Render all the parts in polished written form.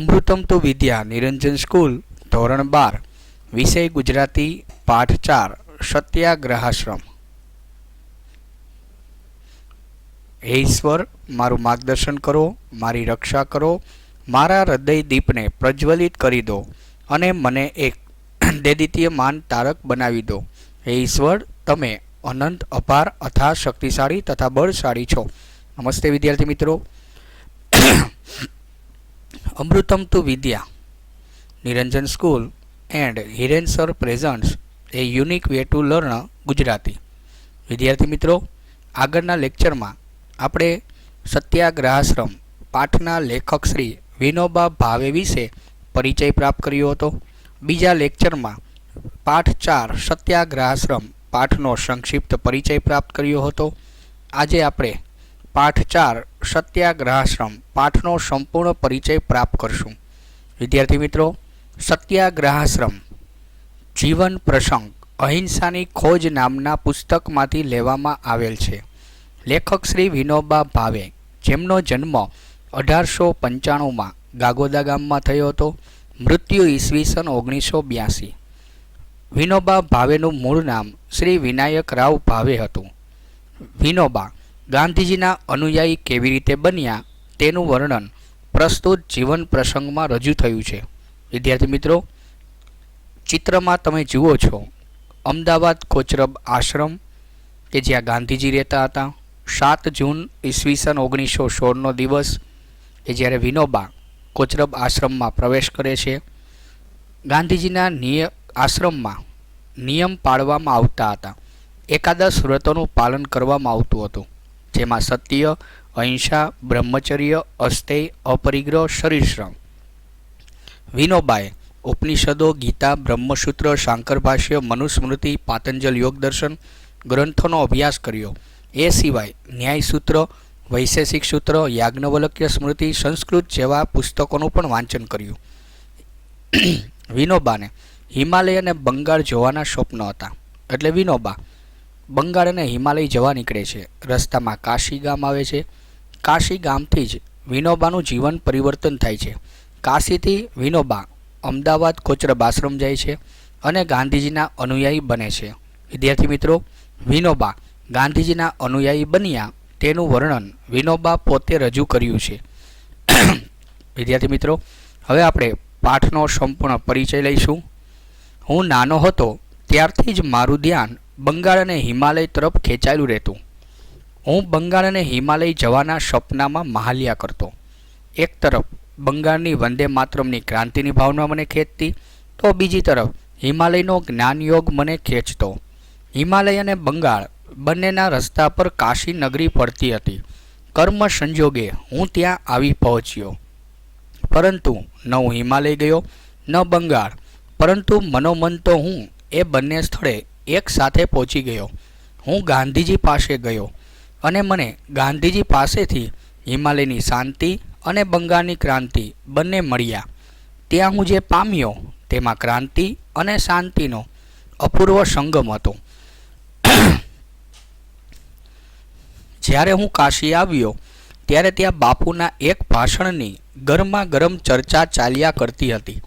અમૃતમ તો વિદ્યા નિરંજન સ્કૂલ ધોરણ 12 વિષય ગુજરાતી પાઠ 4 સત્યાગ્રહાશ્રમ। હે ઈશ્વર, મારું માર્ગદર્શન કરો, મારી રક્ષા કરો, મારા હૃદય દીપને પ્રજ્વલિત કરી દો અને મને એક દેદીપ્યમાન તારક બનાવી દો। હે ઈશ્વર, તમે અનંત અપાર અથાગ શક્તિશાળી તથા બળશાળી છો। નમસ્તે વિદ્યાર્થી મિત્રો। Amritam Tu Vidya Niranjan school and Hiren sir presents a unique way to learn Gujarati. વિદ્યાર્થી મિત્રો, આગળના લેક્ચરમાં આપણે સત્યાગ્રહાશ્રમ પાઠના લેખક શ્રી વિનોબા ભાવે વિશે પરિચય પ્રાપ્ત કર્યો હતો। બીજા લેક્ચરમાં પાઠ 4 સત્યાગ્રહાશ્રમ પાઠનો સંક્ષિપ્ત પરિચય પ્રાપ્ત કર્યો હતો। આજે આપણે પાઠ 4 સત્યાગ્રહાશ્રમ પાઠનો સંપૂર્ણ પરિચય પ્રાપ્ત કરશું। વિદ્યાર્થી મિત્રો, સત્યાગ્રહાશ્રમ જીવન પ્રસંગ અહિંસાની ખોજ નામના પુસ્તકમાંથી લેવામાં આવેલ છે। લેખક શ્રી વિનોબા ભાવે, જેમનો જન્મ 1895માં ગાગોદા ગામમાં થયો હતો, મૃત્યુ ઈસવીસન 1982। વિનોબા ભાવેનું મૂળ નામ શ્રી વિનાયક રાવ ભાવે હતું। વિનોબા ગાંધીજીના અનુયાયી કેવી રીતે બન્યા તેનું વર્ણન પ્રસ્તુત જીવન પ્રસંગમાં રજૂ થયું છે। વિદ્યાર્થી મિત્રો, ચિત્રમાં તમે જુઓ છો અમદાવાદ કોચરબ આશ્રમ કે જ્યાં ગાંધીજી રહેતા હતા। 7 જૂન ઈસવીસન 1916નો દિવસ કે જ્યારે વિનોબા કોચરબ આશ્રમમાં પ્રવેશ કરે છે। ગાંધીજીના આશ્રમમાં નિયમ પાળવામાં આવતા હતા। એકાદશ વ્રતોનું પાલન કરવામાં આવતું હતું, જેમાં સત્ય, અહિંસા, બ્રહ્મચર્ય, અસ્થેય, અપરિગ્રહ, શરીરશ્રમ। વિનોબાએ ઉપનિષદો, ગીતા, બ્રહ્મસૂત્ર, શાંકર ભાષ્ય, મનુસ્મૃતિ, પાતંજલ યોગ દર્શન ગ્રંથોનો અભ્યાસ કર્યો। એ સિવાય ન્યાયસૂત્ર, વૈશેષિક સૂત્ર, યાજ્ઞવલ્ક્ય સ્મૃતિ, સંસ્કૃત જેવા પુસ્તકોનું પણ વાંચન કર્યું। વિનોબાને હિમાલય અને બંગાળ જોવાના સ્વપ્ન હતા, એટલે વિનોબા બંગાળ અને હિમાલય જવા નીકળે છે। રસ્તામાં કાશી ગામ આવે છે। કાશી ગામથી જ વિનોબાનું જીવન પરિવર્તન થાય છે। કાશીથી વિનોબા અમદાવાદ કોચરબ આશ્રમ જાય છે અને ગાંધીજીના અનુયાયી બને છે। વિદ્યાર્થી મિત્રો, વિનોબા ગાંધીજીના અનુયાયી બન્યા તેનું વર્ણન વિનોબા પોતે રજૂ કર્યું છે। વિદ્યાર્થી મિત્રો, હવે આપણે પાઠનો સંપૂર્ણ પરિચય લઈશું। હું નાનો હતો ત્યારથી જ મારું ધ્યાન બંગાળ અને હિમાલય તરફ ખેંચાયેલું રહેતું। હું બંગાળ અને હિમાલય જવાના સપનામાં મહાલ્યા કરતો। એક તરફ બંગાળની વંદે માતરમની ક્રાંતિની ભાવના મને ખેંચતી, તો બીજી તરફ હિમાલયનો જ્ઞાનયોગ મને ખેંચતો। હિમાલય અને બંગાળ બંનેના રસ્તા પર કાશી નગરી પડતી હતી। કર્મ સંજોગે હું ત્યાં આવી પહોંચ્યો, પરંતુ ન હું હિમાલય ગયો ન બંગાળ, પરંતુ મનોમન તો હું એ બંને સ્થળે એક સાથે પહોંચી ગયો। હું ગાંધીજી પાસે ગયો અને મને ગાંધીજી પાસેથી હિમાલયની શાંતિ અને બંગાળની ક્રાંતિ બંને મળ્યા। ત્યાં હું જે પામ્યો તેમાં ક્રાંતિ અને શાંતિનો અપૂર્વ સંગમ હતો। જ્યારે હું કાશી આવ્યો ત્યારે ત્યાં બાપુના એક ભાષણની ગરમા ગરમ ચર્ચા ચાલ્યા કરતી હતી।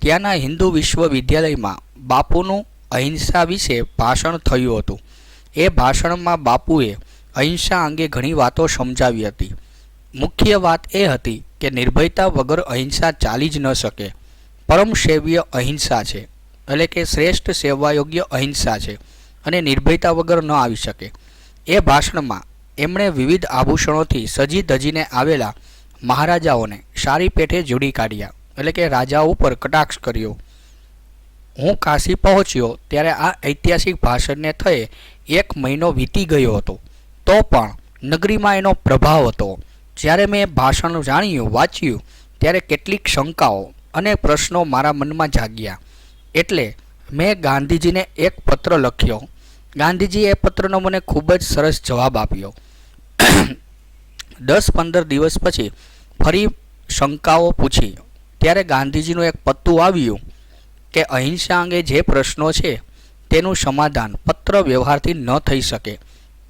ત્યાંના હિન્દુ વિશ્વવિદ્યાલયમાં બાપુનું અહિંસા વિશે ભાષણ થયું હતું। એ ભાષણમાં બાપુએ અહિંસા અંગે ઘણી વાતો સમજાવી હતી। મુખ્ય વાત એ હતી કે નિર્ભયતા વગર અહિંસા ચાલી જ ન શકે। પરમ સેવ્ય અહિંસા છે, એટલે કે શ્રેષ્ઠ સેવાયોગ્ય અહિંસા છે અને નિર્ભયતા વગર ન આવી શકે। એ ભાષણમાં એમણે વિવિધ આભૂષણોથી સજી ધજીને આવેલા મહારાજાઓને સારી પેઠે જોડી કાઢ્યા, એટલે કે રાજાઓ ઉપર કટાક્ષ કર્યો। હું કાશી પહોંચ્યો ત્યારે આ ઐતિહાસિક ભાષણને થયે 1 મહિનો વીતી ગયો હતો, તો પણ નગરીમાં એનો પ્રભાવ હતો। જ્યારે મેં ભાષણ જાણ્યું, વાંચ્યું, ત્યારે કેટલીક શંકાઓ અને પ્રશ્નો મારા મનમાં જાગ્યા। એટલે મેં ગાંધીજીને એક પત્ર લખ્યો। ગાંધીજીએ એ પત્રનો મને ખૂબ જ સરસ જવાબ આપ્યો। 10-15 દિવસ પછી ફરી શંકાઓ પૂછી ત્યારે ગાંધીજીનું એક પત્તું આવ્યું કે અહિંસા અંગે જે પ્રશ્નો છે તેનું સમાધાન પત્ર વ્યવહારથી ન થઈ શકે।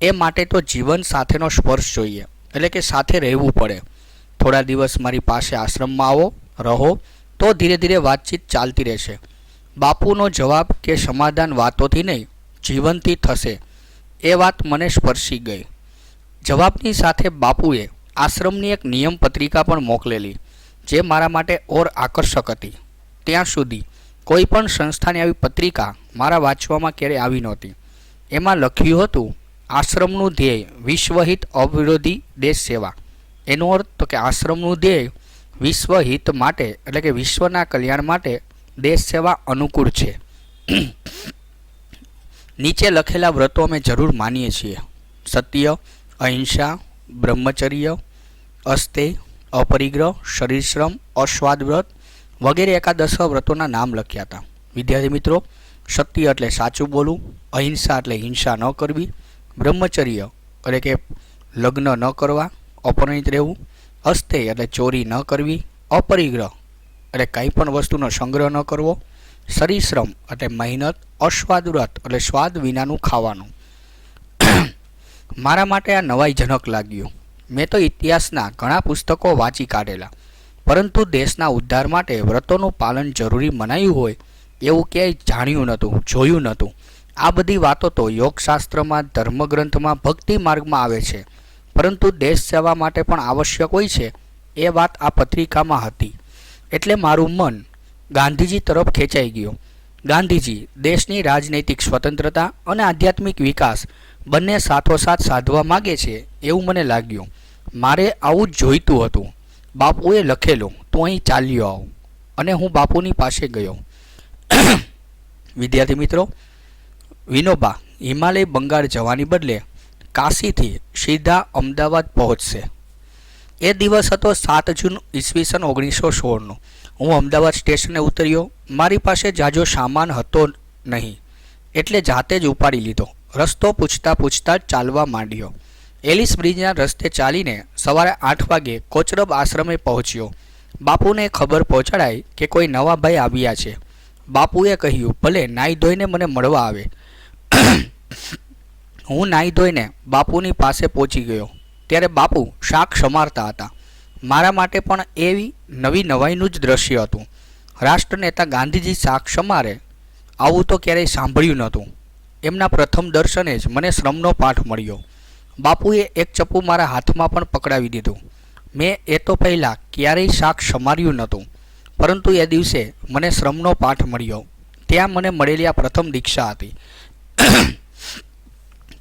એ માટે તો જીવન સાથેનો સ્પર્શ જોઈએ, એટલે કે સાથે રહેવું પડે। થોડા દિવસ મારી પાસે આશ્રમમાં આવો રહો તો ધીરે ધીરે વાતચીત ચાલતી રહેશે. બાપુનો જવાબ કે સમાધાન વાતોથી નહીં જીવનથી થશે એ વાત મને સ્પર્શી ગઈ. જવાબની સાથે બાપુએ આશ્રમની એક નિયમ પત્રિકા પણ મોકલેલી જે મારા માટે ઓર આકર્ષક હતી. ત્યાં સુધી કોઈ પણ સંસ્થાની આવી પત્રિકા મારા વાંચવામાં ક્યારેય આવી નહોતી. એમાં લખ્યું હતું આશ્રમનું ધ્યેય વિશ્વહિત અવિરોધી દેશ સેવા. એનો અર્થ તો કે આશ્રમનું ધ્યેય વિશ્વહિત માટે એટલે કે વિશ્વના કલ્યાણ માટે દેશ સેવા અનુકૂળ છે. નીચે લખેલા વ્રતો અમે જરૂર માનીએ છીએ: સત્ય, અહિંસા, બ્રહ્મચર્ય, અસ્તેય, અપરિગ્રહ, શરીરશ્રમ, અસ્વાદ વ્રત વગેરે એકાદશ વ્રતોના નામ લખ્યા હતા. વિદ્યાર્થી મિત્રો, સત્ય એટલે સાચું બોલવું, અહિંસા એટલે હિંસા ન કરવી, બ્રહ્મચર્ય એટલે કે લગ્ન ન કરવા, અપરિણિત રહેવું, અસ્તેય એટલે ચોરી ન કરવી, અપરિગ્રહ એટલે કંઈ પણ વસ્તુનો સંગ્રહ ન કરવો, શરીરશ્રમ એટલે મહેનત, અસ્વાદ વ્રત એટલે સ્વાદ વિનાનું ખાવાનું. મારા માટે આ નવાઈજનક લાગ્યું. મેં તો ઇતિહાસના ઘણા પુસ્તકો વાંચી કાઢેલા, પરંતુ દેશના ઉદ્ધાર માટે વ્રતોનું પાલન જરૂરી મનાયું હોય એવું ક્યાંય જાણ્યું નહોતું, જોયું નહોતું. આ બધી વાતો તો યોગશાસ્ત્રમાં, ધર્મગ્રંથમાં, ભક્તિ માર્ગમાં આવે છે, પરંતુ દેશ સેવા માટે પણ આવશ્યક હોય છે એ વાત આ પત્રિકામાં હતી. એટલે મારું મન ગાંધીજી તરફ ખેંચાઈ ગયું. ગાંધીજી દેશની રાજનૈતિક સ્વતંત્રતા અને આધ્યાત્મિક વિકાસ બંને સાથોસાથ સાધવા માગે છે એવું મને લાગ્યું. મારે આવું જ જોઈતું હતું. બાપુએ લખેલું તો અહીં ચાલ્યો આવું અને હું બાપુની પાસે ગયો. વિદ્યાર્થી મિત્રો, વિનોબા હિમાલય બંગાળ જવાની બદલે કાશીથી સીધા અમદાવાદ પહોંચશે. એ દિવસ હતો 7 જૂન ઈસવીસન 1916નો. હું અમદાવાદ સ્ટેશને ઉતર્યો. મારી પાસે જાજો સામાન હતો નહીં એટલે જાતે જ ઉપાડી લીધો. રસ્તો પૂછતા પૂછતા ચાલવા માંડ્યો. એલિસ બ્રિજના રસ્તે ચાલીને સવારે 8 વાગે કોચરબ આશ્રમે પહોંચ્યો. બાપુને ખબર પહોંચાડાઈ કે કોઈ નવા ભાઈ આવ્યા છે. બાપુએ કહ્યું ભલે નાહી ધોઈને મને મળવા આવે. હું નાહી ધોઈને બાપુની પાસે પહોંચી ગયો ત્યારે બાપુ શાક સમારતા હતા. મારા માટે પણ એવી નવી નવાઈનું જ દ્રશ્ય હતું. રાષ્ટ્રનેતા ગાંધીજી શાક સમારે આવું તો ક્યારેય સાંભળ્યું નહોતું. એમના પ્રથમ દર્શને જ મને શ્રમનો પાઠ મળ્યો. બાપુએ એક ચપ્પુ મારા હાથમાં પણ પકડાવી દીધું. મેં એ તો પહેલાં ક્યારેય શાક સમાર્યું નહોતું, પરંતુ એ દિવસે મને શ્રમનો પાઠ મળ્યો. ત્યાં મને મળેલી આ પ્રથમ દીક્ષા હતી.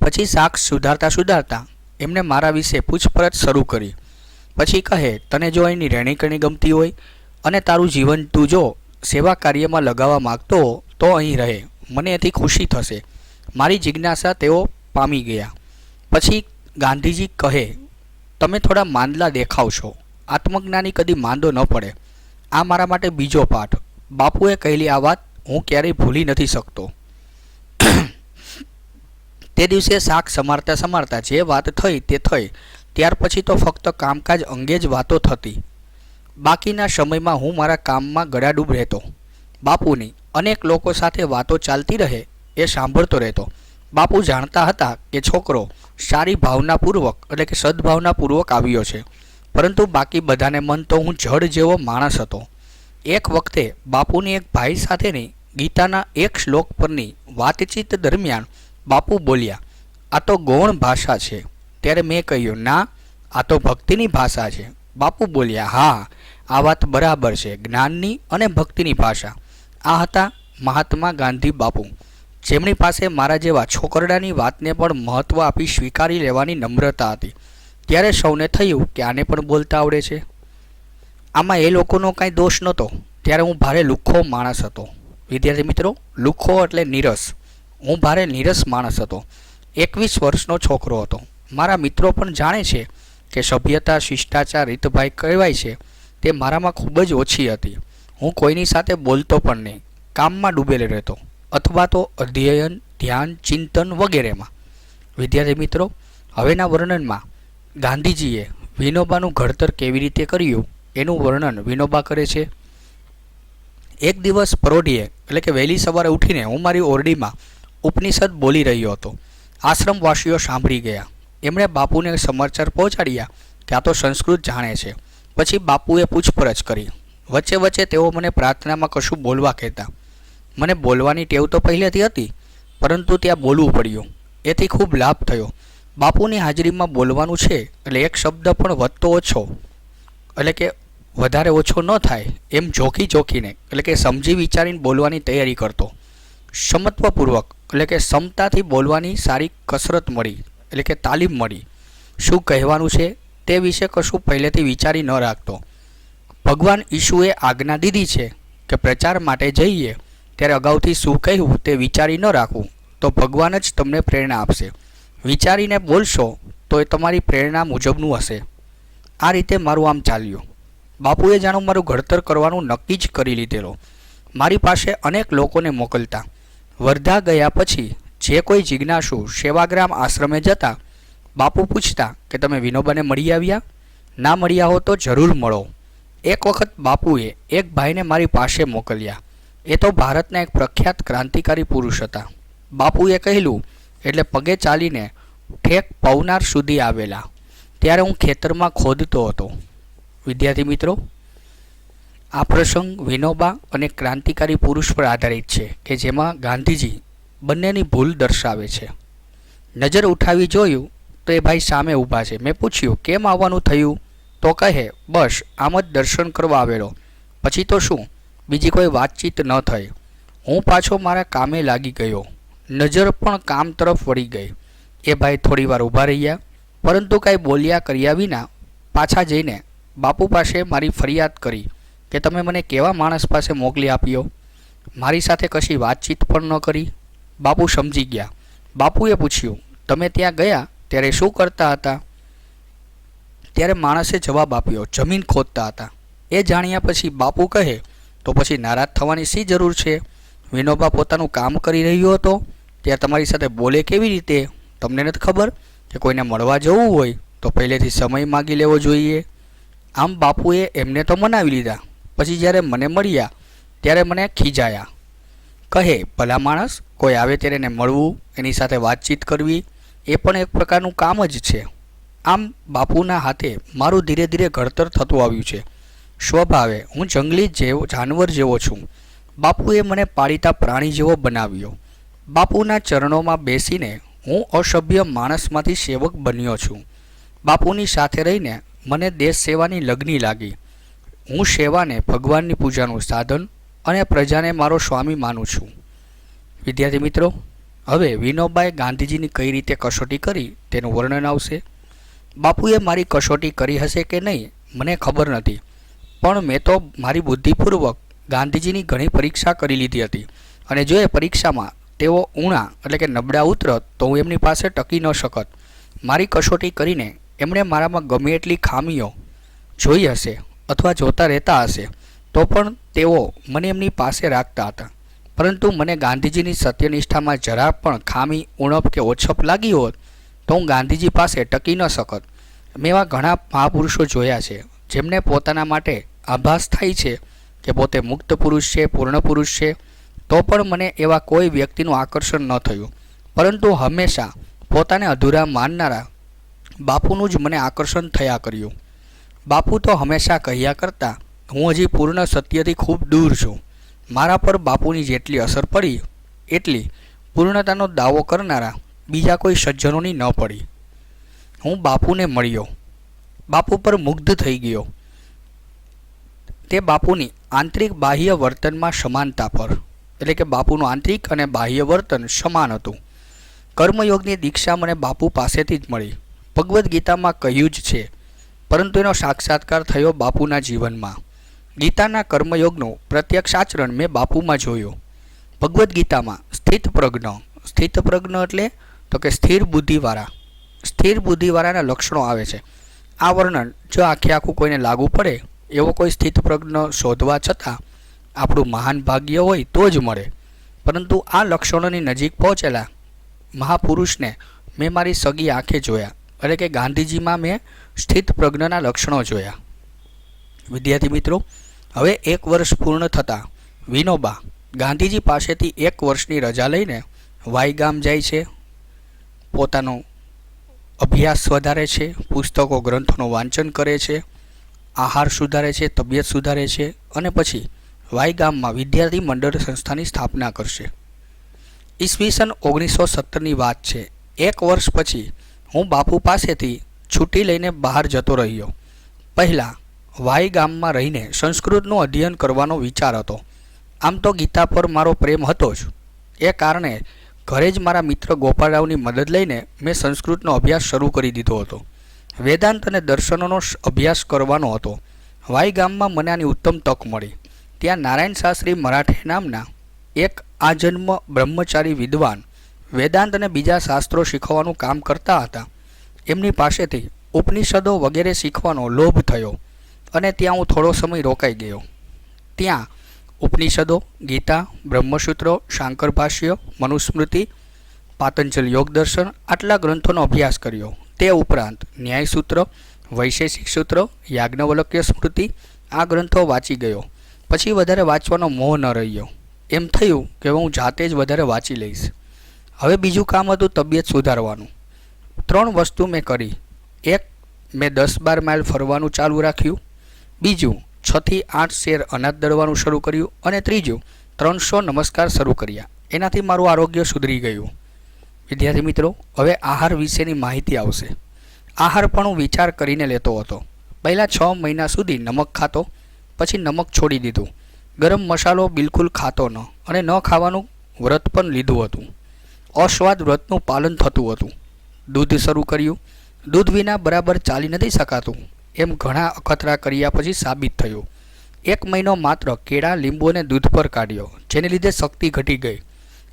પછી શાક સુધારતા સુધારતા એમણે મારા વિશે પૂછપરછ શરૂ કરી. પછી કહે, તને જો અહીંની રહેણીકરણી ગમતી હોય અને તારું જીવન તું જો સેવા કાર્યમાં લગાવવા માગતો હો તો અહીં રહે, મને એથી ખુશી થશે. મારી જિજ્ઞાસા તેઓ પામી ગયા. પછી ગાંધીજી કહે, તમે થોડા માંદલા દેખાવ છો. આત્મજ્ઞાની કદી માંદો ન પડે. આ મારા માટે બીજો પાઠ. બાપુએ કહેલી આ વાત હું ક્યારેય ભૂલી નથી શકતો. તે દિવસે શાક સમારતા સમારતા જે વાત થઈ તે થઈ. ત્યાર પછી તો ફક્ત કામકાજ અંગે જ વાતો થતી. બાકીના સમયમાં હું મારા કામમાં ગળાડૂબ રહેતો. બાપુની અનેક લોકો સાથે વાતો ચાલતી રહે એ સાંભળતો રહેતો. બાપુ જાણતા હતા કે છોકરો સારી ભાવનાપૂર્વક એટલે કે સદભાવનાપૂર્વક આવ્યો છે, પરંતુ બાકી બધાને મન તો હું જળ જેવો માણસ હતો. એક વખતે બાપુની એક ભાઈ સાથેની ગીતાના એક શ્લોક પરની વાતચીત દરમિયાન બાપુ બોલ્યા, આ તો ગૌણ ભાષા છે. ત્યારે મેં કહ્યું, ના, આ તો ભક્તિની ભાષા છે. બાપુ બોલ્યા, હા, આ વાત બરાબર છે, જ્ઞાનની અને ભક્તિની ભાષા. આ હતા મહાત્મા ગાંધી બાપુ, જેમની પાસે મારા જેવા છોકરડાની વાતને પણ મહત્ત્વ આપી સ્વીકારી લેવાની નમ્રતા હતી. ત્યારે સૌને થયું કે આને પણ બોલતા આવડે છે. આમાં એ લોકોનો કાંઈ દોષ નહોતો. ત્યારે હું ભારે લુખ્ખો માણસ હતો. વિદ્યાર્થી મિત્રો, લુખ્ખો એટલે નીરસ. હું ભારે નીરસ માણસ હતો. 21 વર્ષનો છોકરો હતો. મારા મિત્રો પણ જાણે છે કે સભ્યતા, શિષ્ટાચાર, રીતભાઈ કહેવાય છે તે મારામાં ખૂબ જ ઓછી હતી. હું કોઈની સાથે બોલતો પણ નહીં, કામમાં ડૂબેલો રહેતો અથવા તો અધ્યયન, ધ્યાન, ચિંતન વગેરેમાં. વિદ્યાર્થી મિત્રો, હવેના વર્ણનમાં ગાંધીજીએ વિનોબાનું ઘડતર કેવી રીતે કર્યું એનું વર્ણન વિનોબા કરે છે. એક દિવસ પરોઢીએ એટલે કે વહેલી સવારે ઉઠીને હું મારી ઓરડીમાં ઉપનિષદ બોલી રહ્યો હતો. આશ્રમવાસીઓ સાંભળી ગયા. એમણે બાપુને સમાચાર પહોંચાડ્યા કે આ તો સંસ્કૃત જાણે છે. પછી બાપુએ પૂછપરછ કરી. વચ્ચે વચ્ચે તેઓ મને પ્રાર્થનામાં કશું બોલવા કહેતા. મને બોલવાની ટેવ તો પહેલેથી હતી, પરંતુ ત્યાં બોલવું પડ્યું. એથી ખૂબ લાભ થયો. બાપુની હાજરીમાં બોલવાનું છે એટલે એક શબ્દ પણ વધતો ઓછો, એટલે કે વધારે ઓછો ન થાય એમ જોખીને એટલે કે સમજી વિચારીને બોલવાની તૈયારી કરતો. ક્ષમત્વપૂર્વક એટલે કે ક્ષમતાથી બોલવાની સારી કસરત મળી, એટલે કે તાલીમ મળી. શું કહેવાનું છે તે વિશે કશું પહેલેથી વિચારી ન રાખતો. ભગવાન ઈશુએ આજ્ઞા દીધી છે કે પ્રચાર માટે જઈએ ત્યારે અગાઉથી શું કહેવું તે વિચારી ન રાખવું, તો ભગવાન જ તમને પ્રેરણા આપશે. વિચારીને બોલશો તો એ તમારી પ્રેરણા મુજબનું હશે. આ રીતે મારું આમ ચાલ્યું. બાપુએ જાણો મારું ઘડતર કરવાનું નક્કી જ કરી લીધેલો. મારી પાસે અનેક લોકોને મોકલતા. વર્ધા ગયા પછી જે કોઈ જિજ્ઞાસુ સેવાગ્રામ આશ્રમે જતા, બાપુ પૂછતા કે તમે વિનોબાને મળી આવ્યા? ના મળ્યા હો તો જરૂર મળો. એક વખત બાપુએ એક ભાઈને મારી પાસે મોકલ્યા. એ તો ભારતના એક પ્રખ્યાત ક્રાંતિકારી પુરુષ હતા. બાપુએ કહેલું એટલે પગે ચાલીને ઠેક પવનાર સુધી આવેલા. ત્યારે હું ખેતરમાં ખોદતો હતો. વિદ્યાર્થી મિત્રો, આ પ્રસંગ વિનોબા અને ક્રાંતિકારી પુરુષ પર આધારિત છે કે જેમાં ગાંધીજી બંનેની ભૂલ દર્શાવે છે. નજર ઉઠાવી જોયું તો એ ભાઈ સામે ઊભા છે. મેં પૂછ્યું કેમ આવવાનું થયું? તો કહે બસ આમ જ દર્શન કરવા આવેલો, પછી તો શું, બીજી કોઈ વાતચીત ન થઈ. હું પાછો મારા કામે લાગી ગયો. નજર પણ કામ તરફ વળી ગઈ. એ ભાઈ થોડી વાર ઊભા રહ્યા, પરંતુ કાંઈ બોલ્યા કર્યા વિના પાછા જઈને બાપુ પાસે મારી ફરિયાદ કરી કે તમે મને કેવા માણસ પાસે મોકલી આપ્યો, મારી સાથે કશી વાતચીત પણ ન કરી. બાપુ સમજી ગયા. બાપુએ પૂછ્યું તમે ત્યાં ગયા ત્યારે શું કરતા હતા? ત્યારે માણસે જવાબ આપ્યો જમીન ખોદતા હતા. એ જાણ્યા પછી બાપુ કહે તો પછી નારાજ થવાની શી જરૂર છે? વિનોબા પોતાનું કામ કરી રહ્યો હતો ત્યારે તમારી સાથે બોલે કેવી રીતે? તમને નથી ખબર કે કોઈને મળવા જવું હોય તો પહેલેથી સમય માગી લેવો જોઈએ? આમ બાપુએ એમને તો મનાવી લીધા. પછી જ્યારે મને મળ્યા ત્યારે મને ખીજાયા. કહે ભલા માણસ, કોઈ આવે ત્યારે એને મળવું, એની સાથે વાતચીત કરવી એ પણ એક પ્રકારનું કામ જ છે. આમ બાપુના હાથે મારું ધીરે ધીરે ઘડતર થતું આવ્યું છે. સ્વભાવે હું જંગલી જાનવર જેવો છું. બાપુએ મને પાળીતા પ્રાણી જેવો બનાવ્યો. બાપુના ચરણોમાં બેસીને હું અસભ્ય માણસમાંથી સેવક બન્યો છું. બાપુની સાથે રહીને મને દેશ સેવાની લગ્ની લાગી. હું સેવાને ભગવાનની પૂજાનું સાધન અને પ્રજાને મારો સ્વામી માનું છું. વિદ્યાર્થી મિત્રો, હવે વિનોબાએ ગાંધીજીની કઈ રીતે કસોટી કરી તેનું વર્ણન આવશે. બાપુએ મારી કસોટી કરી હશે કે નહીં મને ખબર નથી, પણ મેં તો મારી બુદ્ધિપૂર્વક ગાંધીજીની ઘણી પરીક્ષા કરી લીધી હતી, અને જો એ પરીક્ષામાં તેઓ ઊણા એટલે કે નબળા ઉતરત તો હું એમની પાસે ટકી ન શકત. મારી કસોટી કરીને એમણે મારામાં ગમે એટલી ખામીઓ જોઈ હશે અથવા જોતા રહેતા હશે તો પણ તેઓ મને એમની પાસે રાખતા હતા. પરંતુ મને ગાંધીજીની સત્યનિષ્ઠામાં જરા પણ ખામી, ઉણપ કે ઓછપ લાગી હોત તો હું ગાંધીજી પાસે ટકી ન શકત. મેં એવા ઘણા મહાપુરુષો જોયા છે જેમને પોતાના માટે આભાસ થાય છે કે પોતે મુક્ત પુરુષ છે, પૂર્ણ પુરુષ છે, તો પણ મને એવા કોઈ વ્યક્તિનું આકર્ષણ ન થયું. પરંતુ હંમેશા પોતાને અધૂરા માનનારા બાપુનું જ મને આકર્ષણ થયા કર્યું. બાપુ તો હંમેશા કહ્યા કરતા હું હજી પૂર્ણ સત્યથી ખૂબ દૂર છું. મારા પર બાપુની જેટલી અસર પડી એટલી પૂર્ણતાનો દાવો કરનારા બીજા કોઈ સજ્જનોની ન પડી. હું બાપુને મળ્યો, બાપુ પર મુગ્ધ થઈ ગયો. તે બાપુની આંતરિક બાહ્ય વર્તનમાં સમાનતા પર, એટલે કે બાપુનું આંતરિક અને બાહ્ય વર્તન સમાન હતું. કર્મયોગની દીક્ષા મને બાપુ પાસેથી જ મળી. ભગવદ્ ગીતામાં કહ્યું જ છે, પરંતુ એનો સાક્ષાત્કાર થયો બાપુના જીવનમાં. ગીતાના કર્મયોગનું પ્રત્યક્ષ આચરણ મેં બાપુમાં જોયું. ભગવદ્ ગીતામાં સ્થિત પ્રજ્ઞ એટલે તો કે સ્થિર બુદ્ધિવાળાના લક્ષણો આવે છે. આ વર્ણન જો આખું કોઈને લાગુ પડે એવો કોઈ સ્થિત પ્રજ્ઞ શોધવા છતાં આપણું મહાન ભાગ્ય હોય તો જ મળે. પરંતુ આ લક્ષણોની નજીક પહોંચેલા મહાપુરુષને મેં મારી સગી આંખે જોયા, એટલે કે ગાંધીજીમાં મેં સ્થિત પ્રજ્ઞના લક્ષણો જોયા. વિદ્યાર્થી મિત્રો, હવે 1 વર્ષ પૂર્ણ થતાં વિનોબા ગાંધીજી પાસેથી 1 વર્ષની રજા લઈને વાઈ ગામ જાય છે. પોતાનો અભ્યાસ વધારે છે, પુસ્તકો ગ્રંથોનું વાંચન કરે છે આહાર સુધારે છે, તબિયત સુધારે છે અને પછી વાય ગામમાં વિદ્યાર્થી મંડળ સંસ્થાની સ્થાપના કરશે. ઈસવીસન 1917ની વાત છે. 1 વર્ષ પછી હું બાપુ પાસેથી છૂટી લઈને બહાર જતો રહ્યો. પહેલાં વાય ગામમાં રહીને સંસ્કૃતનું અધ્યયન કરવાનો વિચાર હતો. આમ તો ગીતા પર મારો પ્રેમ હતો જ. એ કારણે ઘરે જ મારા મિત્ર ગોપાળરાવની મદદ લઈને મેં સંસ્કૃતનો અભ્યાસ શરૂ કરી દીધો હતો. વેદાંત અને દર્શનોનો અભ્યાસ કરવાનો હતો. વાય ગામમાં મને આની ઉત્તમ તક મળી. ત્યાં નારાયણ શાસ્ત્રી મરાઠે નામના એક આજન્મ બ્રહ્મચારી વિદ્વાન વેદાંત અને બીજા શાસ્ત્રો શીખવાનું કામ કરતા હતા. એમની પાસેથી ઉપનિષદો વગેરે શીખવાનો લોભ થયો અને ત્યાં હું થોડો સમય રોકાઈ ગયો. ત્યાં ઉપનિષદો, ગીતા, બ્રહ્મસૂત્રો, શાંકર ભાષ્ય, મનુસ્મૃતિ, પાતંજલ યોગ દર્શન આટલા ગ્રંથોનો અભ્યાસ કર્યો. તે ઉપરાંત ન્યાયસૂત્ર, વૈશેષિક સૂત્ર, યાજ્ઞવલ્ક્ય સ્મૃતિ આ ગ્રંથો વાંચી ગયો. પછી વધારે વાંચવાનો મોહ ન રહ્યો. એમ થયું કે હું જાતે જ વધારે વાંચી લઈશ. હવે બીજું કામ હતું તબિયત સુધારવાનું. 3 વસ્તુ મેં કરી. એક, મેં 10-12 માઇલ ફરવાનું ચાલુ રાખ્યું. બીજું, 6 થી 8 શેર અનાજ દળવાનું શરૂ કર્યું. અને ત્રીજું, 300 નમસ્કાર શરૂ કર્યા. એનાથી મારું આરોગ્ય સુધરી ગયું. વિદ્યાર્થી મિત્રો, હવે આહાર વિશેની માહિતી આવશે. આહાર પણ હું વિચાર કરીને લેતો હતો. પહેલાં 6 મહિના સુધી નમક ખાતો, પછી નમક છોડી દીધું. ગરમ મસાલો બિલકુલ ખાતો ન અને ન ખાવાનું વ્રત પણ લીધું હતું. અસ્વાદ વ્રતનું પાલન થતું હતું. દૂધ શરૂ કર્યું. દૂધ વિના બરાબર ચાલી નથી શકાતું એમ ઘણા અખતરા કર્યા પછી સાબિત થયું. 1 મહિનો માત્ર કેળા, લીંબુ અને દૂધ પર કાઢ્યો, જેને લીધે શક્તિ ઘટી ગઈ.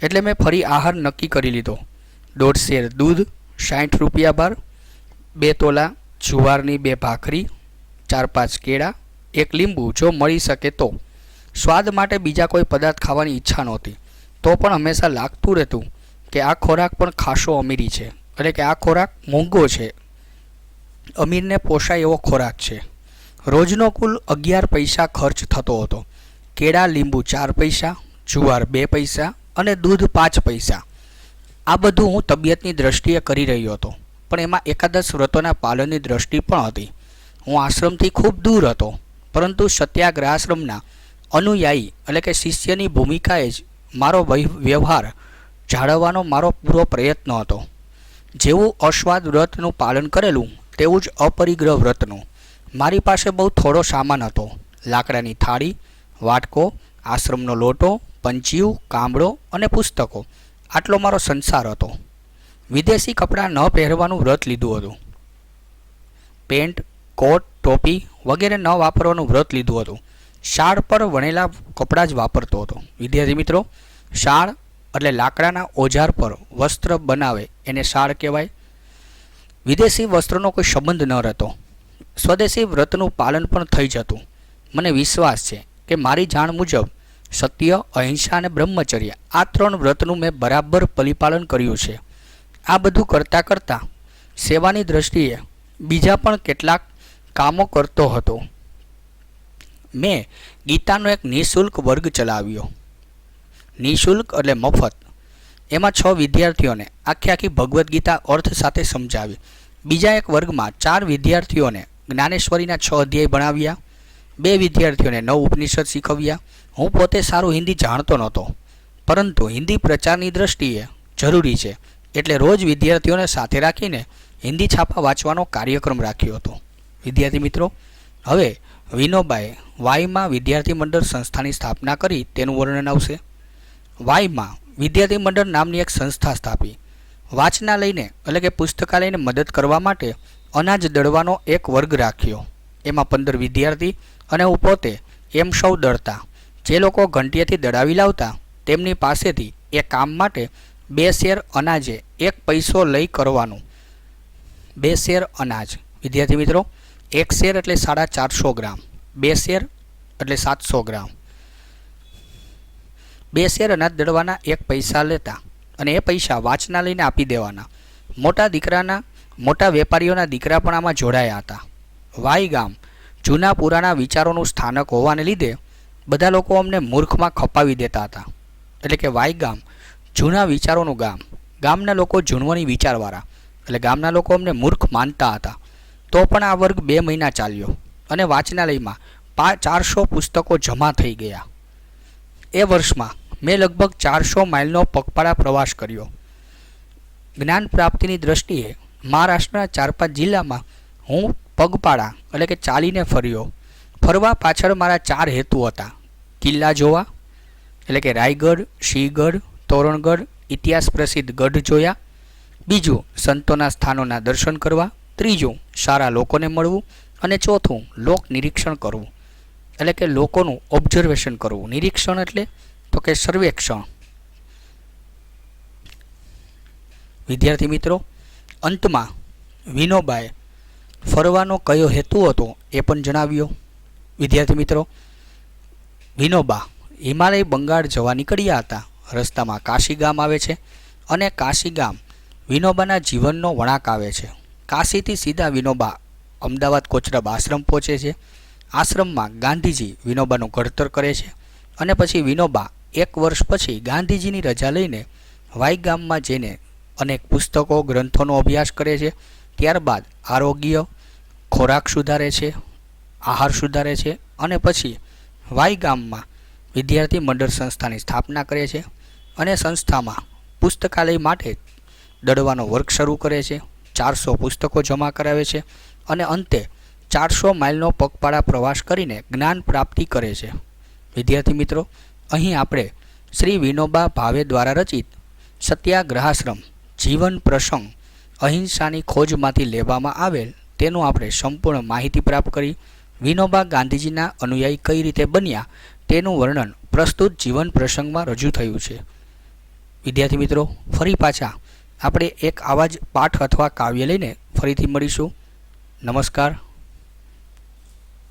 એટલે મેં ફરી આહાર નક્કી કરી લીધો. 1.5 શેર દૂધ, 60 રૂપિયા ભાર, 2 તોલા જુવારની 2 ભાખરી, 4-5 કેળા, 1 લીંબુ જો મળી શકે તો. સ્વાદ માટે બીજા કોઈ પદાર્થ ખાવાની ઈચ્છા નહોતી. તો પણ હંમેશા લાગતું રહેતું કે આ ખોરાક પણ ખાસો અમીરી છે, એટલે કે આ ખોરાક મોંઘો છે, અમીરને પોષાય એવો ખોરાક છે. રોજનો કુલ 11 પૈસા ખર્ચ થતો હતો. કેળા, લીંબુ 4 પૈસા, જુવાર 2 પૈસા અને દૂધ 5 પૈસા. આ બધું હું તબિયતની દ્રષ્ટિએ કરી રહ્યો હતો, પણ એમાં એકાદશ વ્રતોના પાલનની દ્રષ્ટિ પણ હતી. હું આશ્રમથી ખૂબ દૂર હતો, પરંતુ સત્યાગ્રહાશ્રમના અનુયાયી એટલે કે શિષ્યની ભૂમિકાએ જ મારો વ્યવહાર જાળવવાનો મારો પૂરો પ્રયત્ન હતો. જેવું અસ્વાદ વ્રતનું પાલન કરેલું તેવું જ અપરિગ્રહ વ્રતનું. મારી પાસે બહુ થોડો સામાન હતો. લાકડાની થાળી, વાટકો, આશ્રમનો લોટો, પંચિયું, કામળો અને પુસ્તકો, આટલો મારો સંસાર હતો. વિદેશી કપડાં ન પહેરવાનું વ્રત લીધું હતું. પેન્ટ, કોટ, ટોપી વગેરે ન વાપરવાનું વ્રત લીધું હતું. શાળ પર વણેલા કપડાં જ વાપરતો હતો. વિદ્યાર્થી મિત્રો, શાળ એટલે લાકડાના ઓજાર પર વસ્ત્ર બનાવે એને શાળ કહેવાય. વિદેશી વસ્ત્રનો કોઈ સંબંધ ન રહેતો. સ્વદેશી વ્રતનું પાલન પણ થઈ જતું. મને વિશ્વાસ છે કે મારી જાણ મુજબ સત્ય, અહિંસા અને બ્રહ્મચર્ય આ 3 વ્રતનું મેં બરાબર પરિપાલન કર્યું છે. આ બધું કરતાં કરતાં સેવાની દ્રષ્ટિએ બીજા પણ કેટલાક કામો કરતો હતો. મેં ગીતાનો એક નિઃશુલ્ક વર્ગ ચલાવ્યો. નિઃશુલ્ક એટલે મફત. એમાં 6 વિદ્યાર્થીઓને આખી ભગવદ્ ગીતા અર્થ સાથે સમજાવી. બીજા એક વર્ગમાં 4 વિદ્યાર્થીઓને જ્ઞાનેશ્વરીના 6 અધ્યાય ભણાવ્યા. 2 વિદ્યાર્થીઓને 9 ઉપનિષદ શીખવ્યા. હું પોતે સારું હિન્દી જાણતો નહોતો, પરંતુ હિન્દી પ્રચારની દ્રષ્ટિએ જરૂરી છે, એટલે રોજ વિદ્યાર્થીઓને સાથે રાખીને હિન્દી છાપા વાંચવાનો કાર્યક્રમ રાખ્યો હતો. વિદ્યાર્થી મિત્રો, હવે વિનોબાએ વાયમાં વિદ્યાર્થી મંડળ સંસ્થાની સ્થાપના કરી તેનું વર્ણન આવશે. વાયમાં વિદ્યાર્થી મંડળ નામની એક સંસ્થા સ્થાપી. વાંચનાલયને એટલે કે પુસ્તકાલયને મદદ કરવા માટે અનાજ દળવાનો એક વર્ગ રાખ્યો. એમાં 15 વિદ્યાર્થી અને હું પોતે એમ સૌ દળતા. જે લોકો ઘંટિયાથી દળાવી લાવતા તેમની પાસેથી એ કામ માટે 2 શેર અનાજે 1 પૈસો લઈ કરવાનું. 2 શેર અનાજ. વિદ્યાર્થી મિત્રો, 1 શેર એટલે 450 ગ્રામ, 2 શેર એટલે 700 ગ્રામ. 2 શેર અનાજ દળવાના 1 પૈસા લેતા અને એ પૈસા વાંચનાલયને આપી દેવાના. મોટા વેપારીઓના દીકરા પણ આમાં જોડાયા હતા. વાય ગામ જૂના પુરાણા વિચારોનું સ્થાનક હોવાને લીધે બધા લોકો અમને મૂર્ખમાં ખપાવી દેતા હતા. એટલે કે વાય ગામ જૂના વિચારોનું ગામ. ગામના લોકો જૂનવાની વિચારવાળા, એટલે ગામના લોકો અમને મૂર્ખ માનતા હતા. તો પણ આ વર્ગ 2 મહિના ચાલ્યો. અને વાંચનાલયમાં 400 પુસ્તકો જમા થઈ ગયા. એ વર્ષમાં મેં લગભગ 400 માઇલનો પગપાળા પ્રવાસ કર્યો. જ્ઞાન પ્રાપ્તિની દ્રષ્ટિએ મહારાષ્ટ્રના 4-5 જિલ્લામાં હું પગપાળા એટલે કે ચાલીને ફર્યો. ફરવા પાછળ મારા 4 હેતુ હતા. કિલ્લા જોવા એટલે કે રાયગઢ, સિંહગઢ, તોરણગઢ, ઇતિહાસ પ્રસિદ્ધ ગઢ જોયા. બીજું, સંતોના સ્થાનોના દર્શન કરવા. ત્રીજું, સારા લોકોને મળવું. અને ચોથું, લોક નિરીક્ષણ કરવું એટલે કે લોકોનું ઓબ્ઝર્વેશન કરવું. નિરીક્ષણ એટલે તો કે સર્વેક્ષણ. વિદ્યાર્થી મિત્રો, અંતમાં વિનોબાએ ફરવાનો કયો હેતુ હતો એ પણ જણાવ્યો. વિદ્યાર્થી મિત્રો, વિનોબા હિમાલય બંગાળ જવા નીકળ્યા હતા. રસ્તામાં કાશી ગામ આવે છે અને કાશી ગામ વિનોબાના જીવનનો વળાંક આવે છે. કાશીથી સીધા વિનોબા અમદાવાદ કોચરબ આશ્રમ પહોંચે છે. આશ્રમમાં ગાંધીજી વિનોબાનું ઘડતર કરે છે અને પછી વિનોબા 1 વર્ષ પછી ગાંધીજીની રજા લઈને વાઈ ગામમાં જઈને અનેક પુસ્તકો ગ્રંથોનો અભ્યાસ કરે છે. ત્યારબાદ આરોગ્ય, ખોરાક સુધારે છે, આહાર સુધારે છે અને પછી વાઈ ગામમાં વિદ્યાર્થી મંડળ સંસ્થાની સ્થાપના કરે છે અને સંસ્થામાં પુસ્તકાલય માટે દડવાનો વર્ગ શરૂ કરે છે. 400 પુસ્તકો જમા કરાવે છે અને અંતે 400 માઇલનો પગપાળા પ્રવાસ કરીને જ્ઞાન પ્રાપ્તિ કરે છે. વિદ્યાર્થી મિત્રો, અહીં આપણે શ્રી વિનોબા ભાવે દ્વારા રચિત સત્યાગ્રહાશ્રમ જીવન પ્રસંગ અહિંસાની ખોજમાંથી લેવામાં આવેલ તેનું આપણે સંપૂર્ણ માહિતી પ્રાપ્ત કરી. વિનોબા ગાંધીજીના અનુયાયી કઈ રીતે બન્યા તેનું વર્ણન પ્રસ્તુત જીવન પ્રસંગમાં રજૂ થયું છે. વિદ્યાર્થી મિત્રો, ફરી પાછા આપણે એક આવા જ પાઠ અથવા કાવ્ય લઈને ફરીથી મળીશું. નમસ્કાર.